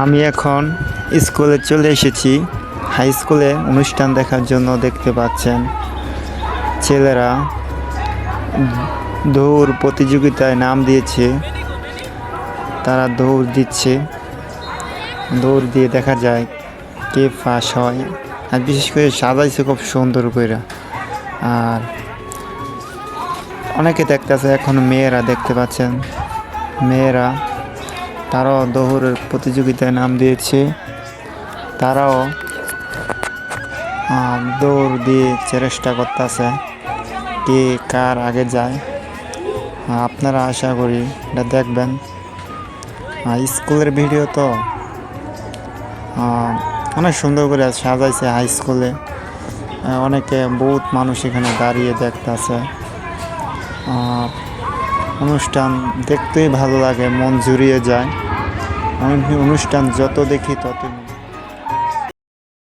আমি এখন স্কুলে চলে এসেছি। হাই স্কুলে অনুষ্ঠান দেখার জন্য দেখতে পাচ্ছেন ছেলেরা দৌড় প্রতিযোগিতায় নাম দিয়েছে। তারা দৌড় দিচ্ছে, দৌড় দিয়ে দেখা যায় কে ফার্স্ট হয়। আর বিশেষ করে সাজাইছে খুব সুন্দর করে। আর অনেকে দেখতেছে, এখন মেয়েরা দেখতে পাচ্ছেন, মেয়েরা তারাও দৌড়ের প্রতিযোগিতায় নাম দিয়েছে। তারাও দৌড় দিয়ে চেষ্টা করতেছে কে কার আগে যায়। আপনারা আশা করি এটা দেখবেন। স্কুলের ভিডিও তো অনেক সুন্দর করে সাজাইছে হাই স্কুলে। অনেকে বহুত মানুষ এখানে দাঁড়িয়ে দেখতেছে। অনুষ্ঠান দেখতেই ভালো লাগে, মন জুড়িয়ে যায়। আমি অনুষ্ঠান যত দেখি ততই